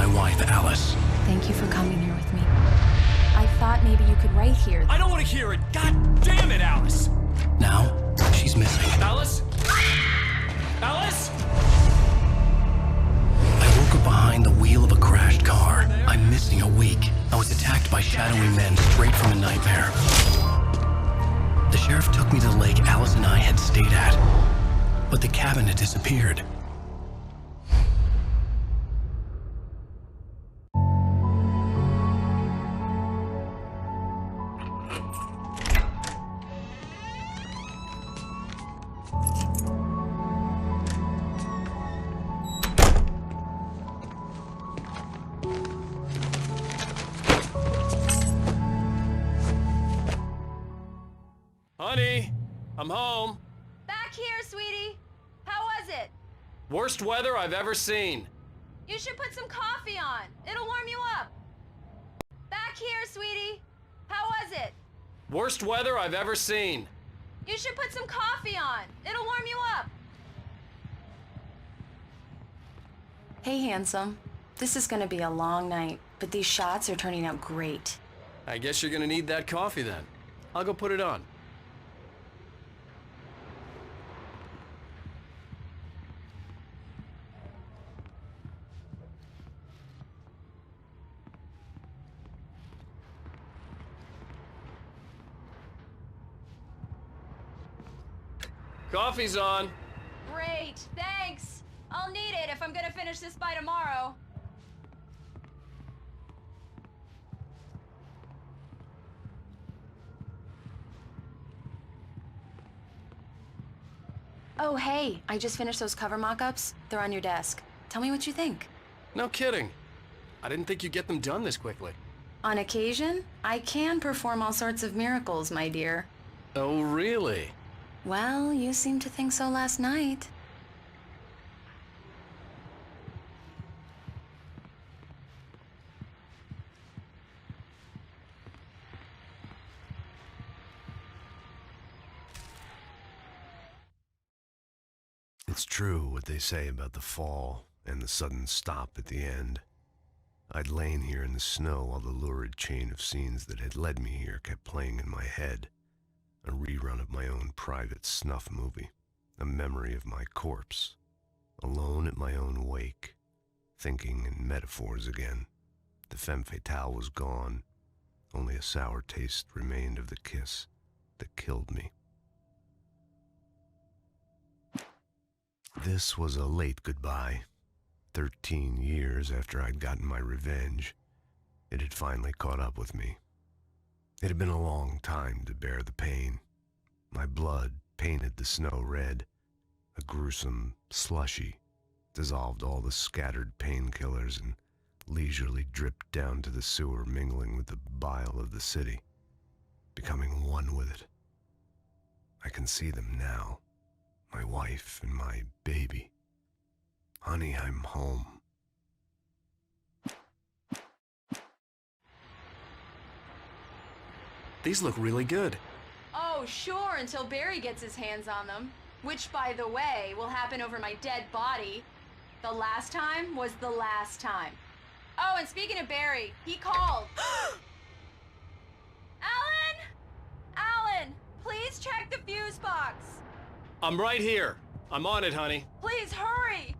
my wife, Alice. Thank you for coming here with me. I thought maybe you could write here. I don't want to hear it! God damn it, Alice! Now, she's missing. Alice? Alice? I woke up behind the wheel of a crashed car. I'm missing a week. I was attacked by shadowy men straight from a nightmare. The sheriff took me to the lake Alice and I had stayed at, but the cabin had disappeared. Honey, I'm home. Back here, sweetie. How was it? Worst weather I've ever seen. You should put some coffee on. It'll warm you up. Back here, sweetie. How was it? Worst weather I've ever seen. You should put some coffee on. It'll warm you up. Hey, handsome. This is gonna be a long night, but these shots are turning out great. I guess you're gonna need that coffee then. I'll go put it on. Coffee's on. Great, thanks. I'll need it if I'm gonna finish this by tomorrow. Oh, hey, I just finished those cover mock-ups. They're on your desk. Tell me what you think. No kidding. I didn't think you'd get them done this quickly. On occasion, I can perform all sorts of miracles, my dear. Oh, really? Well, you seemed to think so last night. It's true what they say about the fall and the sudden stop at the end. I'd lain here in the snow while the lurid chain of scenes that had led me here kept playing in my head. A rerun of my own private snuff movie, a memory of my corpse, alone at my own wake, thinking in metaphors again. The femme fatale was gone, only a sour taste remained of the kiss that killed me. This was a late goodbye. 13 years after I'd gotten my revenge, it had finally caught up with me. It had been a long time to bear the pain. My blood painted the snow red. A gruesome slushy dissolved all the scattered painkillers and leisurely dripped down to the sewer, mingling with the bile of the city, becoming one with it. I can see them now, my wife and my baby. Honey, I'm home. These look really good. Oh, sure, until Barry gets his hands on them. Which, by the way, will happen over my dead body. The last time was the last time. Oh, and speaking of Barry, he called. Alan! Alan, please check the fuse box. I'm right here. I'm on it, honey. Please hurry.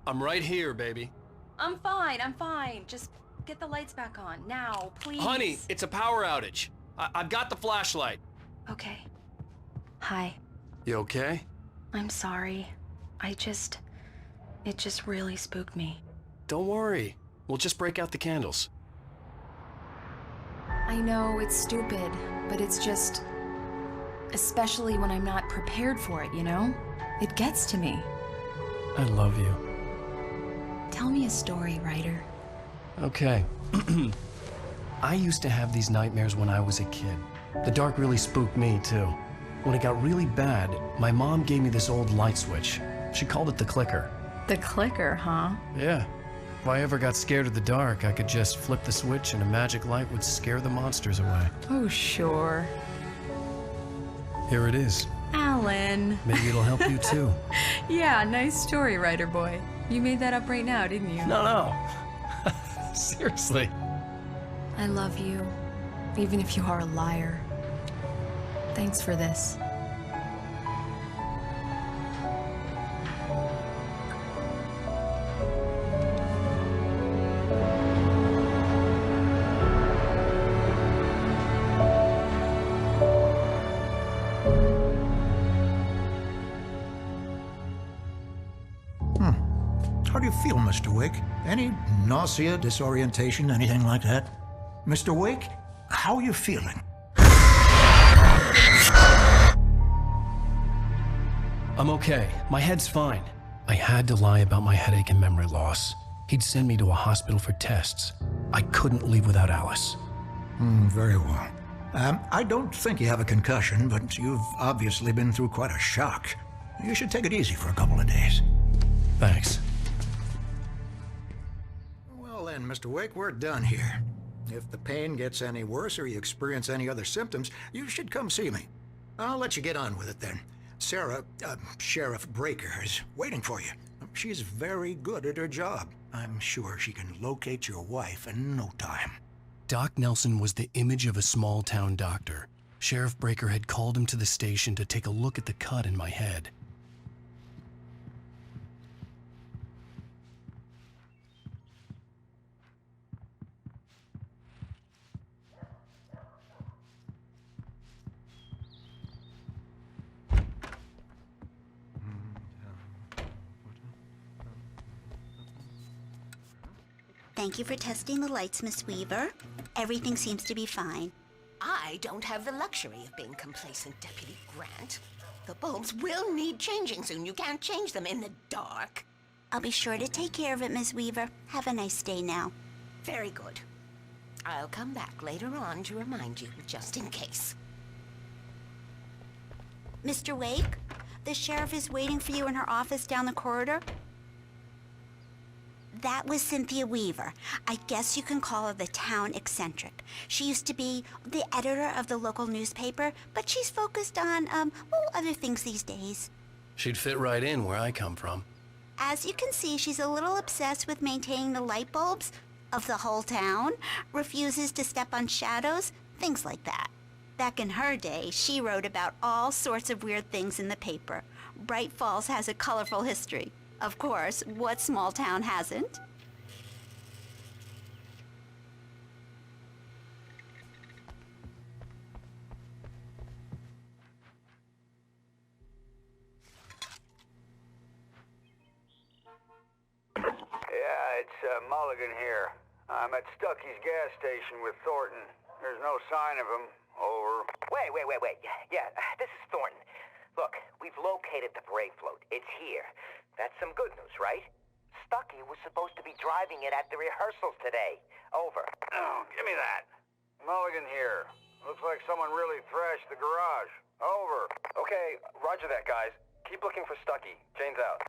I'm right here, baby. I'm fine, I'm fine. Just get the lights back on, now, please. Honey, it's a power outage. I've got the flashlight. Okay. Hi. You okay? I'm sorry. It just really spooked me. Don't worry. We'll just break out the candles. I know it's stupid, but it's just... especially when I'm not prepared for it, you know? It gets to me. I love you. Tell me a story, writer. Okay. I used to have these nightmares when I was a kid. The dark really spooked me, too. When it got really bad, my mom gave me this old light switch. She called it the clicker. The clicker, huh? Yeah. If I ever got scared of the dark, I could just flip the switch and a magic light would scare the monsters away. Oh, sure. Here it is. Alan. Maybe it'll help you, too. Yeah, nice story, writer boy. You made that up right now, didn't you? No. Seriously. I love you, even if you are a liar. Thanks for this. How do you feel, Mr. Wake? Any nausea, disorientation, anything like that? Mr. Wake, how are you feeling? I'm okay. My head's fine. I had to lie about my headache and memory loss. He'd send me to a hospital for tests. I couldn't leave without Alice. Very well. I don't think you have a concussion, but you've obviously been through quite a shock. You should take it easy for a couple of days. Thanks. Well then, Mr. Wake, we're done here. If the pain gets any worse or you experience any other symptoms, you should come see me. I'll let you get on with it then. Sarah, Sheriff Breaker, is waiting for you. She's very good at her job. I'm sure she can locate your wife in no time. Doc Nelson was the image of a small-town doctor. Sheriff Breaker had called him to the station to take a look at the cut in my head. Thank you for testing the lights, Miss Weaver. Everything seems to be fine. I don't have the luxury of being complacent, Deputy Grant. The bulbs will need changing soon. You can't change them in the dark. I'll be sure to take care of it, Miss Weaver. Have a nice day now. Very good. I'll come back later on to remind you, just in case. Mr. Wake, the sheriff is waiting for you in her office down the corridor. That was Cynthia Weaver. I guess you can call her the town eccentric. She used to be the editor of the local newspaper, but she's focused on, other things these days. She'd fit right in where I come from. As you can see, she's a little obsessed with maintaining the light bulbs of the whole town, refuses to step on shadows, things like that. Back in her day, she wrote about all sorts of weird things in the paper. Bright Falls has a colorful history. Of course, what small town hasn't? Yeah, it's Mulligan here. I'm at Stucky's gas station with Thornton. There's no sign of him. Over. Wait. Yeah, this is Thornton. Look, we've located the brake float. It's here. That's some good news, right? Stucky was supposed to be driving it at the rehearsals today. Over. Oh, give me that. Mulligan here. Looks like someone really thrashed the garage. Over. Okay, roger that, guys. Keep looking for Stucky. Jane's out.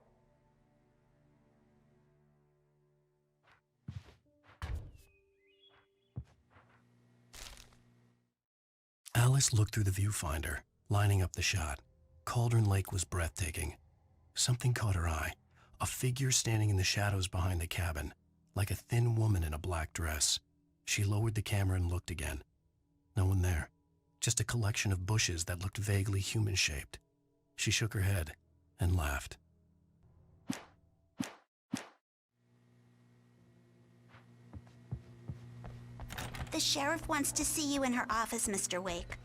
Alice looked through the viewfinder, lining up the shot. Cauldron Lake was breathtaking. Something caught her eye. A figure standing in the shadows behind the cabin, like a thin woman in a black dress. She lowered the camera and looked again. No one there. Just a collection of bushes that looked vaguely human-shaped. She shook her head and laughed. The sheriff wants to see you in her office, Mr. Wake.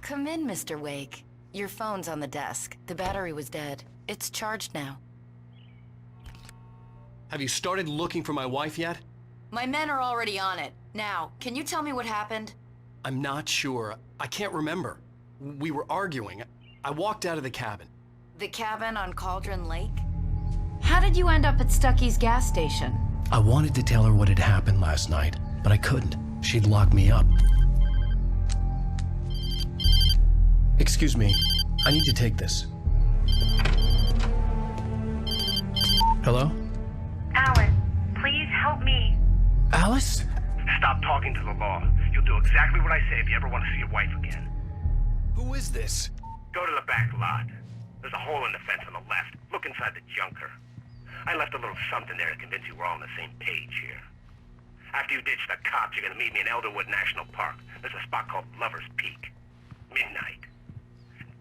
Come in, Mr. Wake. Your phone's on the desk. The battery was dead. It's charged now. Have you started looking for my wife yet? My men are already on it. Now, can you tell me what happened? I'm not sure. I can't remember. We were arguing. I walked out of the cabin. The cabin on Cauldron Lake? How did you end up at Stucky's gas station? I wanted to tell her what had happened last night, but I couldn't. She'd lock me up. Excuse me, I need to take this. Hello? Alice, please help me. Alice? Stop talking to the law. You'll do exactly what I say if you ever want to see your wife again. Who is this? Go to the back lot. There's a hole in the fence on the left. Look inside the junker. I left a little something there to convince you we're all on the same page here. After you ditch the cops, you're gonna meet me in Elderwood National Park. There's a spot called Lover's Peak. Midnight.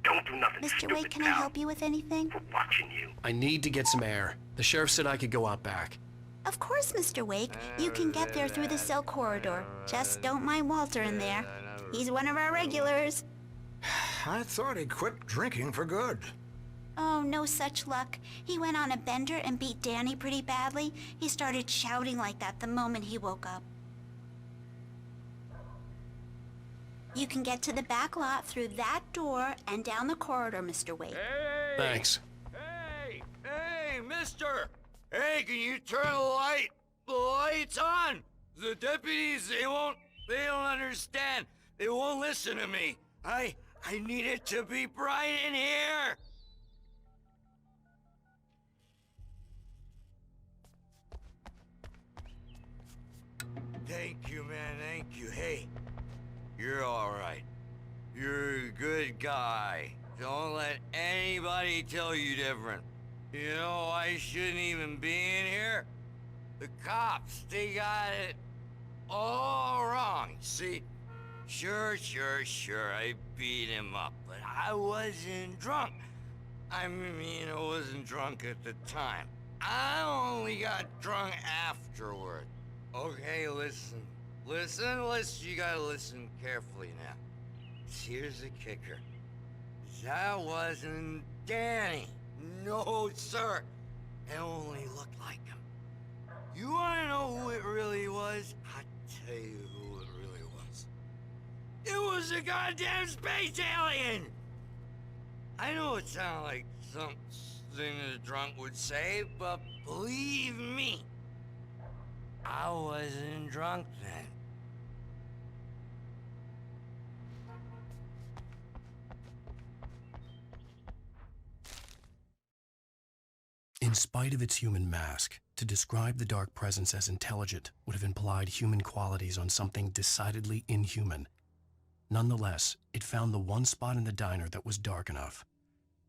Don't do nothing Mr. stupid, Wake, can I pal. help you with anything? We're watching you. I need to get some air. The sheriff said I could go out back. Of course, Mr. Wake. You can get there through the cell corridor. Just don't mind Walter in there. He's one of our regulars. I thought he quit drinking for good. Oh, no such luck. He went on a bender and beat Danny pretty badly. He started shouting like that the moment he woke up. You can get to the back lot through that door and down the corridor, Mr. Wake. Hey! Thanks. Hey, mister! Hey, can you turn the lights on? The deputies, they don't understand. They won't listen to me. I need it to be bright in here. Thank you, man, thank you. Hey, you're all right. You're a good guy. Don't let anybody tell you different. You know, I shouldn't even be in here. The cops, they got it all wrong. See, sure, I beat him up, but I wasn't drunk. I mean, I wasn't drunk at the time. I only got drunk afterward. Okay, listen. You gotta listen carefully now. Here's the kicker. That wasn't Danny. No, sir. It only looked like him. You wanna know who it really was? I'll tell you who it really was. It was a goddamn space alien! I know it sounds like something a drunk would say, but believe me, I wasn't drunk then. In spite of its human mask, to describe the dark presence as intelligent would have implied human qualities on something decidedly inhuman. Nonetheless, it found the one spot in the diner that was dark enough.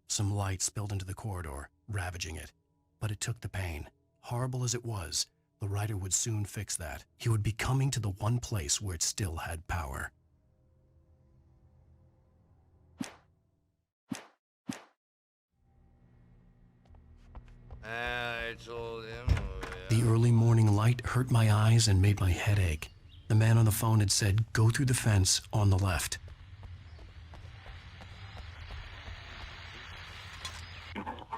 Some light spilled into the corridor, ravaging it. But it took the pain. Horrible as it was, the writer would soon fix that. He would be coming to the one place where it still had power. I told him. The early morning light hurt my eyes and made my head ache. The man on the phone had said, "Go through the fence on the left."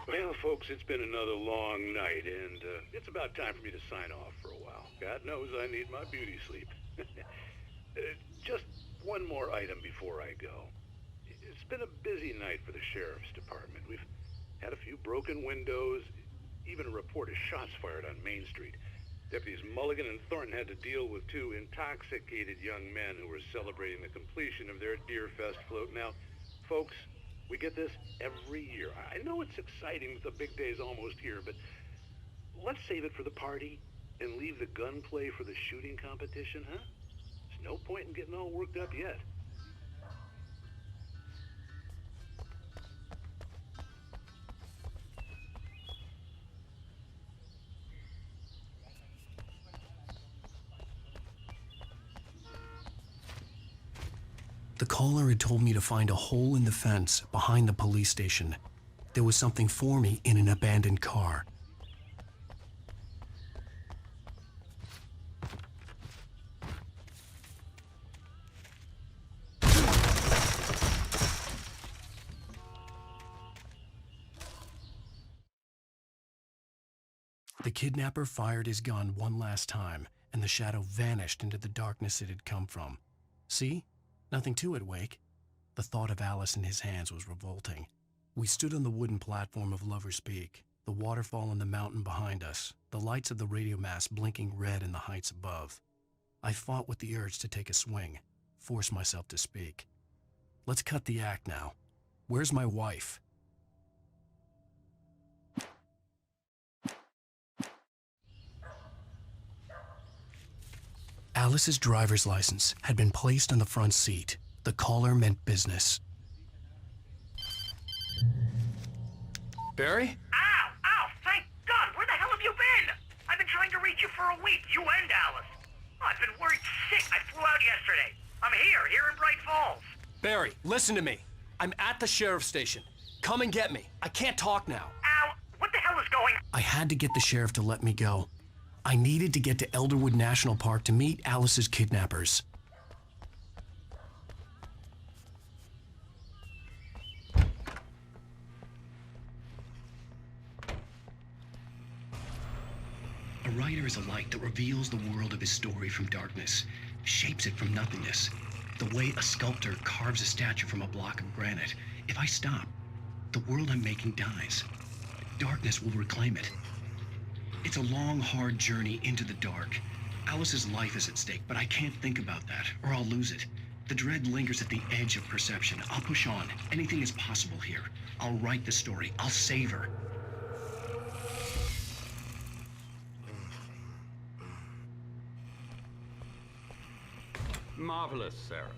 Well, folks, it's been another long night, and it's about time for me to sign off for a while. God knows I need my beauty sleep. Just one more item before I go. It's been a busy night for the Sheriff's Department. We've had a few broken windows, even a report of shots fired on Main Street. Deputies Mulligan and Thornton had to deal with two intoxicated young men who were celebrating the completion of their Deerfest float. Now, folks, we get this every year. I know it's exciting that the big day's almost here, but let's save it for the party and leave the gunplay for the shooting competition, huh? There's no point in getting all worked up yet. The caller had told me to find a hole in the fence behind the police station. There was something for me in an abandoned car. The kidnapper fired his gun one last time, and the shadow vanished into the darkness it had come from. See? Nothing to it, Wake. The thought of Alice in his hands was revolting. We stood on the wooden platform of Lover's Peak, the waterfall on the mountain behind us, the lights of the radio mast blinking red in the heights above. I fought with the urge to take a swing, force myself to speak. Let's cut the act now. Where's my wife? Alice's driver's license had been placed on the front seat. The caller meant business. Barry? Ow! Ow! Thank God! Where the hell have you been? I've been trying to reach you for a week, you and Alice. Oh, I've been worried sick. I flew out yesterday. I'm here in Bright Falls. Barry, listen to me. I'm at the sheriff's station. Come and get me. I can't talk now. Al, what the hell is going on? I had to get the sheriff to let me go. I needed to get to Elderwood National Park to meet Alice's kidnappers. A writer is a light that reveals the world of his story from darkness, shapes it from nothingness. The way a sculptor carves a statue from a block of granite. If I stop, the world I'm making dies. Darkness will reclaim it. It's a long, hard journey into the dark. Alice's life is at stake, but I can't think about that, or I'll lose it. The dread lingers at the edge of perception. I'll push on. Anything is possible here. I'll write the story. I'll save her. Marvelous, Sarah.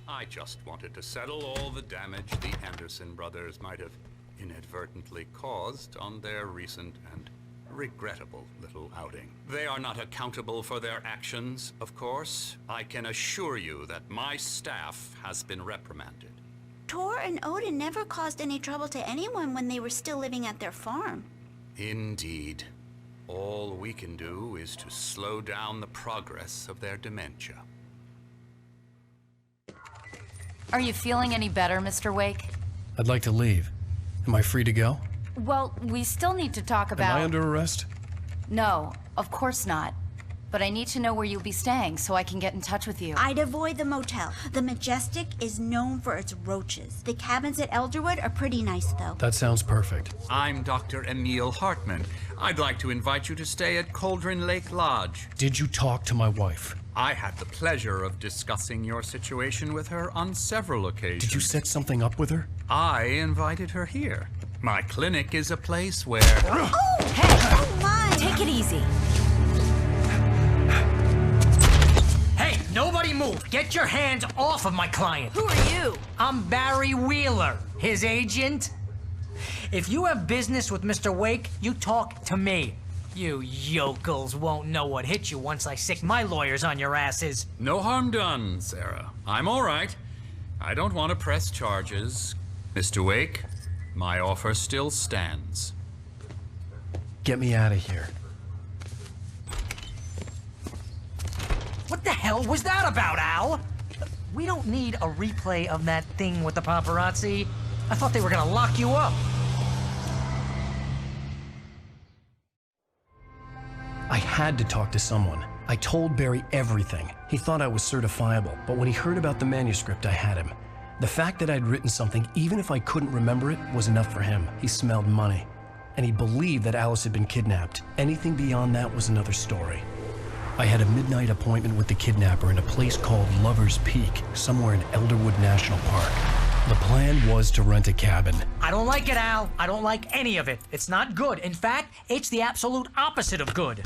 I just wanted to settle all the damage the Anderson brothers might have inadvertently caused on their recent and regrettable little outing. They are not accountable for their actions, of course. I can assure you that my staff has been reprimanded. Tor and Odin never caused any trouble to anyone when they were still living at their farm. Indeed. All we can do is to slow down the progress of their dementia. Are you feeling any better, Mr. Wake? I'd like to leave. Am I free to go? Well, we still need to talk about... Am I under arrest? No, of course not. But I need to know where you'll be staying so I can get in touch with you. I'd avoid the motel. The Majestic is known for its roaches. The cabins at Elderwood are pretty nice, though. That sounds perfect. I'm Dr. Emil Hartman. I'd like to invite you to stay at Cauldron Lake Lodge. Did you talk to my wife? I had the pleasure of discussing your situation with her on several occasions. Did you set something up with her? I invited her here. My clinic is a place where... Oh! Hey! Oh, my! Take it easy. Hey, nobody move! Get your hands off of my client! Who are you? I'm Barry Wheeler, his agent. If you have business with Mr. Wake, you talk to me. You yokels won't know what hit you once I sick my lawyers on your asses. No harm done, Sarah. I'm all right. I don't want to press charges. Mr. Wake, my offer still stands. Get me out of here. What the hell was that about, Al? We don't need a replay of that thing with the paparazzi. I thought they were gonna lock you up. I had to talk to someone. I told Barry everything. He thought I was certifiable, but when he heard about the manuscript, I had him. The fact that I'd written something, even if I couldn't remember it, was enough for him. He smelled money. And he believed that Alice had been kidnapped. Anything beyond that was another story. I had a midnight appointment with the kidnapper in a place called Lover's Peak, somewhere in Elderwood National Park. The plan was to rent a cabin. I don't like it, Al. I don't like any of it. It's not good. In fact, it's the absolute opposite of good.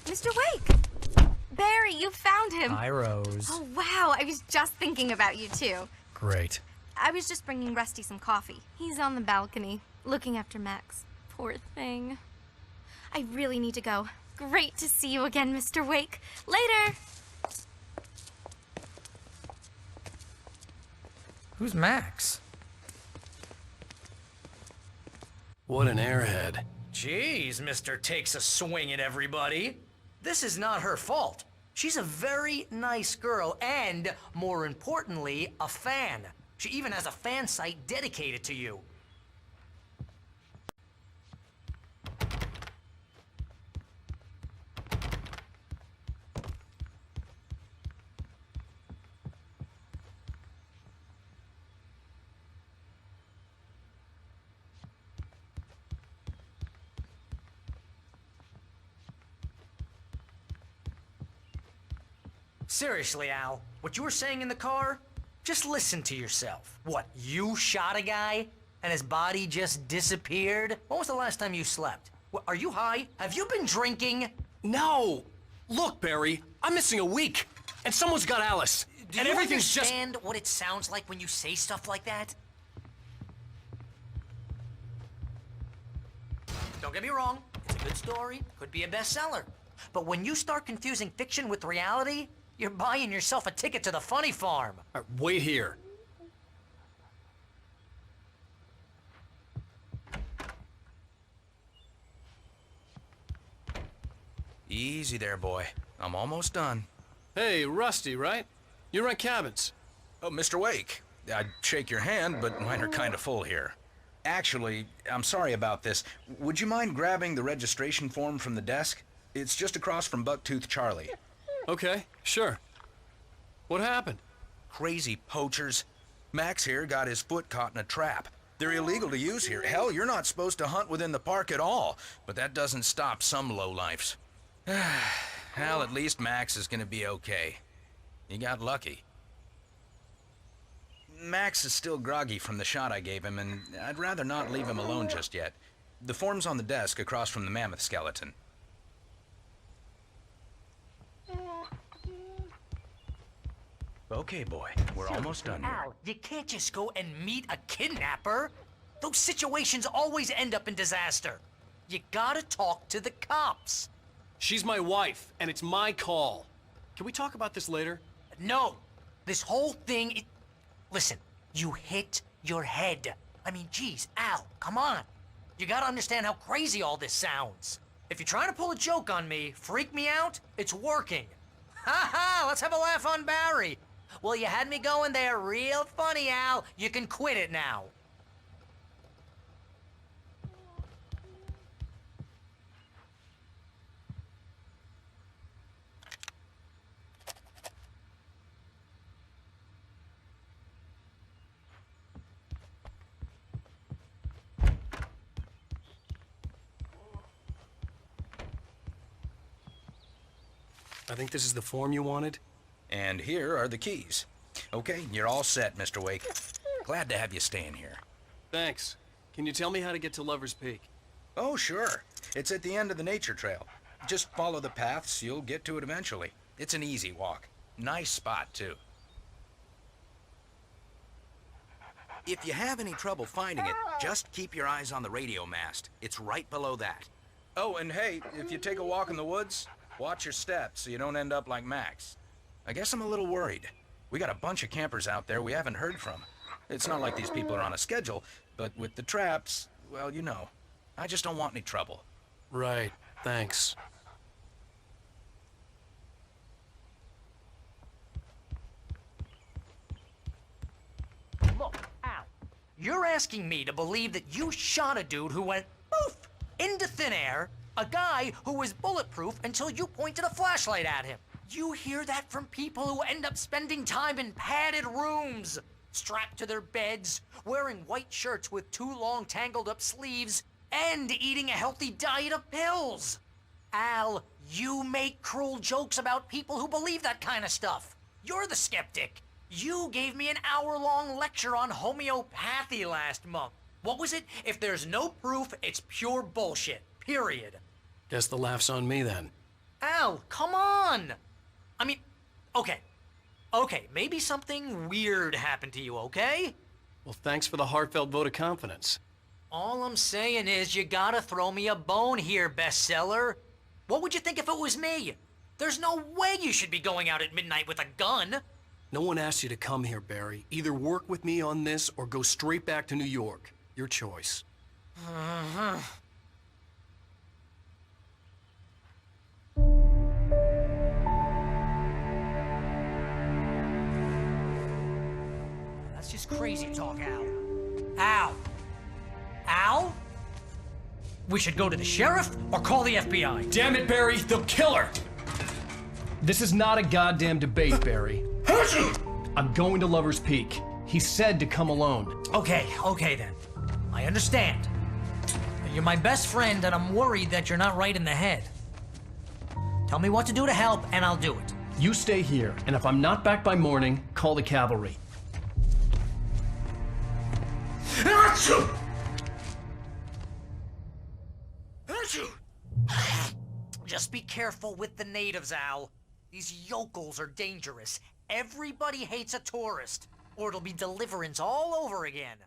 Mr. Wake! Barry, you found him! Hi, Rose. Oh, wow. I was just thinking about you, too. Great. I was just bringing Rusty some coffee. He's on the balcony, looking after Max. Poor thing. I really need to go. Great to see you again, Mr. Wake. Later! Who's Max? What an airhead. Jeez, Mr. Takes a swing at everybody. This is not her fault. She's a very nice girl and, more importantly, a fan. She even has a fan site dedicated to you. Seriously, Al, what you were saying in the car? Just listen to yourself. What, you shot a guy and his body just disappeared? When was the last time you slept? What, are you high? Have you been drinking? No! Look, Barry, I'm missing a week, and someone's got Alice. Do and you everything's understand what it sounds like when you say stuff like that? Don't get me wrong, it's a good story, could be a bestseller. But when you start confusing fiction with reality, you're buying yourself a ticket to the funny farm. All right, wait here. Easy there, boy. I'm almost done. Hey, Rusty, right? You rent cabins. Oh, Mr. Wake. I'd shake your hand, but mine are kind of full here. Actually, I'm sorry about this. Would you mind grabbing the registration form from the desk? It's just across from Bucktooth Charlie. Okay, sure. What happened? Crazy poachers. Max here got his foot caught in a trap. They're illegal to use here. Hell, you're not supposed to hunt within the park at all. But that doesn't stop some lowlifes. Well, at least Max is gonna be okay. You got lucky. Max is still groggy from the shot I gave him, and I'd rather not leave him alone just yet. The form's on the desk across from the mammoth skeleton. Okay, boy, we're almost done here. Al, you can't just go and meet a kidnapper. Those situations always end up in disaster. You gotta talk to the cops. She's my wife, and it's my call. Can we talk about this later? No. This whole thing... Listen, you hit your head. I mean, geez, Al, come on. You gotta understand how crazy all this sounds. If you're trying to pull a joke on me, freak me out, it's working. Ha ha, let's have a laugh on Barry. Well, you had me going there real funny, Al. You can quit it now. I think this is the form you wanted. And here are the keys. Okay, you're all set, Mr. Wake. Glad to have you staying here. Thanks. Can you tell me how to get to Lover's Peak? Oh, sure. It's at the end of the nature trail. Just follow the paths, you'll get to it eventually. It's an easy walk. Nice spot, too. If you have any trouble finding it, just keep your eyes on the radio mast. It's right below that. Oh, and hey, if you take a walk in the woods, watch your steps so you don't end up like Max. I guess I'm a little worried. We got a bunch of campers out there we haven't heard from. It's not like these people are on a schedule, but with the traps, well, you know. I just don't want any trouble. Right, thanks. Look, Al, you're asking me to believe that you shot a dude who went poof into thin air, a guy who was bulletproof until you pointed a flashlight at him. You hear that from people who end up spending time in padded rooms, strapped to their beds, wearing white shirts with too long tangled up sleeves, and eating a healthy diet of pills. Al, you make cruel jokes about people who believe that kind of stuff. You're the skeptic. You gave me an hour-long lecture on homeopathy last month. What was it? If there's no proof, it's pure bullshit. Period. Guess the laugh's on me then. Al, come on! I mean, okay, maybe something weird happened to you, okay? Well, thanks for the heartfelt vote of confidence. All I'm saying is you gotta throw me a bone here, bestseller. What would you think if it was me? There's no way you should be going out at midnight with a gun. No one asked you to come here, Barry. Either work with me on this or go straight back to New York. Your choice. That's just crazy talk, Al. Al? Al? We should go to the sheriff or call the FBI. Damn it, Barry, they'll kill her! This is not a goddamn debate, Barry. I'm going to Lover's Peak. He said to come alone. Okay then. I understand. You're my best friend and I'm worried that you're not right in the head. Tell me what to do to help and I'll do it. You stay here, and if I'm not back by morning, call the cavalry. Just be careful with the natives, Al. These yokels are dangerous. Everybody hates a tourist, or it'll be Deliverance all over again.